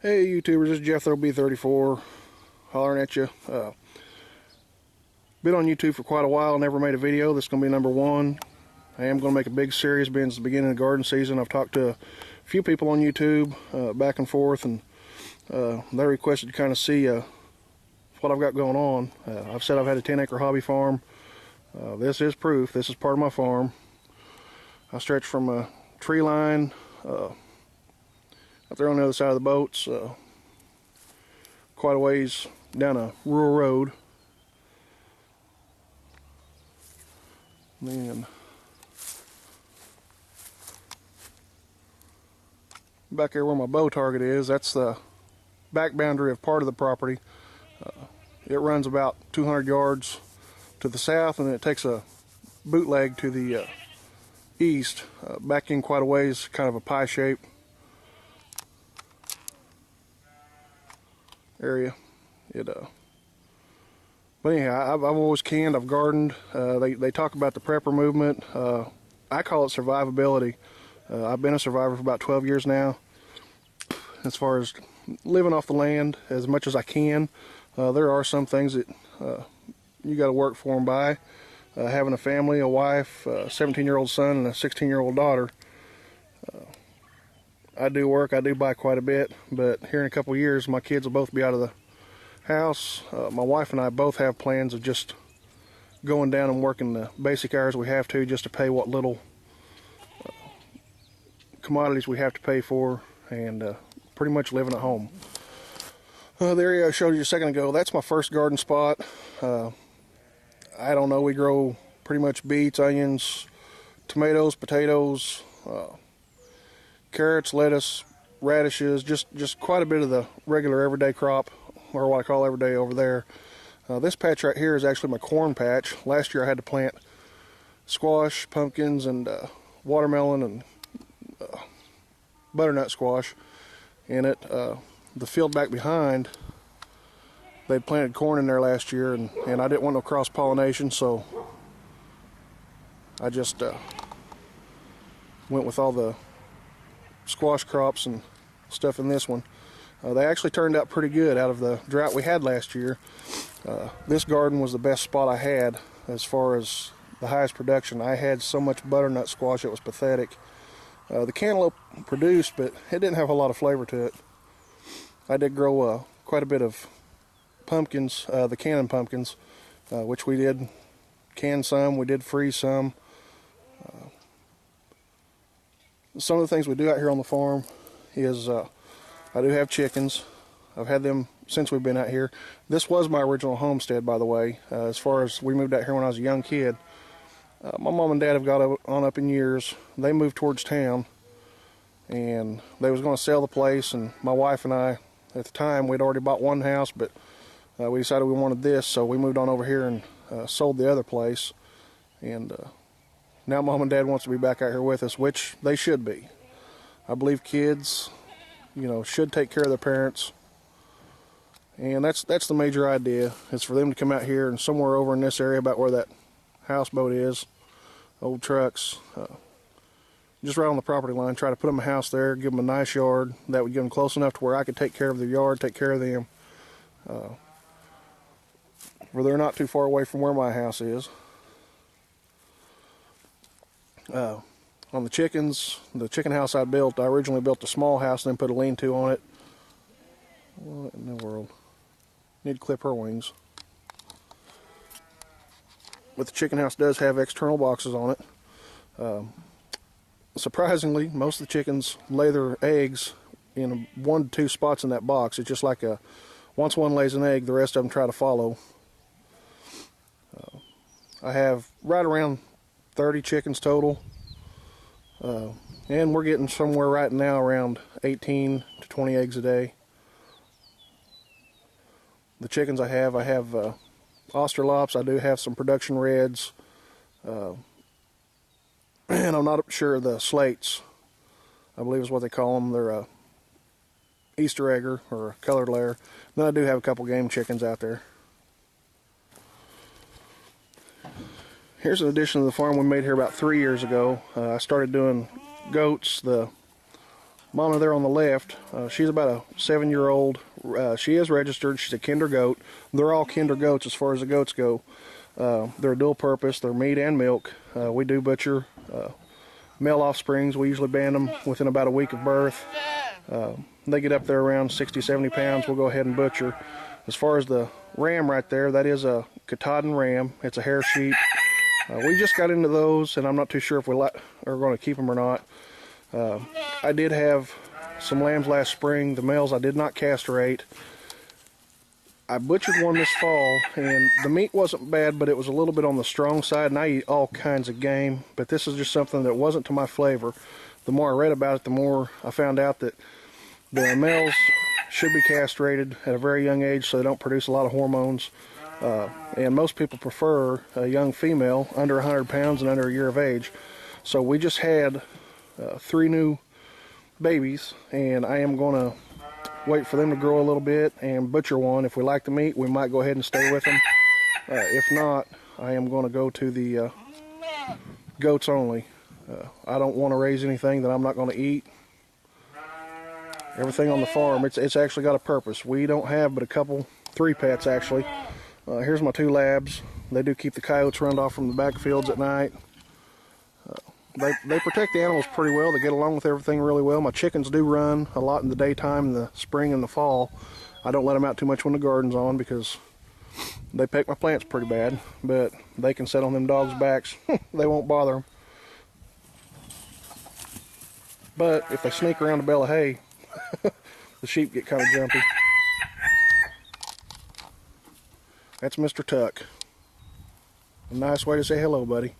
Hey YouTubers, this is Jeff B34 hollering at you. Been on YouTube for quite a while, never made a video. This is going to be number one. I am going to make a big series, being it's the beginning of the garden season. I've talked to a few people on YouTube back and forth, and they requested to kind of see what I've got going on. I've said I've had a 10-acre hobby farm. This is proof. This is part of my farm. I stretch from a tree line up there on the other side of the boats, quite a ways down a rural road. Then back there where my bow target is, that's the back boundary of part of the property. It runs about 200 yards to the south, and then it takes a bootleg to the east, back in quite a ways, kind of a pie shape area. But anyhow, I've always canned, I've gardened. They talk about the prepper movement. I call it survivability. I've been a survivor for about 12 years now, as far as living off the land as much as I can. There are some things that you got to work for and by. Having a family, a wife, a 17-year-old son, and a 16-year-old daughter. I do work, I do buy quite a bit, but here in a couple of years my kids will both be out of the house. My wife and I both have plans of just going down and working the basic hours we have to, just to pay what little commodities we have to pay for, and pretty much living at home. The area I showed you a second ago, that's my first garden spot. I don't know, we grow pretty much beets, onions, tomatoes, potatoes, carrots, lettuce, radishes, just quite a bit of the regular everyday crop, or what I call everyday over there. This patch right here is actually my corn patch. Last year I had to plant squash, pumpkins, and watermelon, and butternut squash in it. The field back behind, they planted corn in there last year, and I didn't want no cross-pollination, so I just went with all the squash crops and stuff in this one. They actually turned out pretty good out of the drought we had last year. This garden was the best spot I had as far as the highest production. I had so much butternut squash, it was pathetic. The cantaloupe produced, but it didn't have a lot of flavor to it. I did grow quite a bit of pumpkins, the cannon pumpkins, which we did can some, we did freeze some. Some of the things we do out here on the farm is I do have chickens. I've had them since we've been out here. This was my original homestead, by the way. As far as we moved out here when I was a young kid. My mom and dad have got on up in years. They moved towards town, and they was going to sell the place, and my wife and I, at the time, we'd already bought one house, but we decided we wanted this, so we moved on over here and sold the other place. And now mom and dad wants to be back out here with us, which they should be. I believe kids, should take care of their parents, and that's the major idea, is for them to come out here, and somewhere over in this area about where that houseboat is, old trucks, just right on the property line, try to put them a house there, give them a nice yard that would give them close enough to where I could take care of their yard, take care of them, where they're not too far away from where my house is. On the chickens, the chicken house I built, I originally built a small house and then put a lean-to on it. What in the world? Need to clip her wings. But the chicken house does have external boxes on it. Surprisingly, most of the chickens lay their eggs in 1 to 2 spots in that box. It's just like once one lays an egg, the rest of them try to follow. I have right around 30 chickens total. And we're getting somewhere right now around 18 to 20 eggs a day. The chickens I have Australops. I do have some production reds, and I'm not sure of the slates, I believe is what they call them. They're a Easter egger, or a colored layer. Then I do have a couple game chickens out there. Here's an addition to the farm we made here about 3 years ago. I started doing goats. The Mama there on the left, she's about a 7-year-old. She is registered. She's a kinder goat. They're all kinder goats as far as the goats go. They're dual purpose. They're meat and milk. We do butcher male offsprings. We usually ban them within about a week of birth. They get up there around 60, 70 pounds. We'll go ahead and butcher. As far as the ram right there, that is a Katahdin ram. It's a hair sheep. We just got into those, and I'm not too sure if we are going to keep them or not. I did have some lambs last spring. The males I did not castrate. I butchered one this fall, and the meat wasn't bad, but it was a little bit on the strong side, and I eat all kinds of game, but this is just something that wasn't to my flavor. The more I read about it, the more I found out that the males should be castrated at a very young age so they don't produce a lot of hormones. And most people prefer a young female under 100 pounds and under a year of age. So we just had 3 new babies, and I am going to wait for them to grow a little bit and butcher one. If we like the meat, we might go ahead and stay with them. If not, I am going to go to the goats only. I don't want to raise anything that I'm not going to eat. Everything on the farm, it's actually got a purpose. We don't have but 3 pets actually. Here's my 2 labs. They do keep the coyotes run off from the back fields at night. They protect the animals pretty well. They get along with everything really well. My chickens do run a lot in the daytime, in the spring and the fall. I don't let them out too much when the garden's on because they peck my plants pretty bad. But they can sit on them dogs' backs. They won't bother them. But if they sneak around a bale of hay, the sheep get kind of jumpy. That's Mr. Tuck. A nice way to say hello, buddy.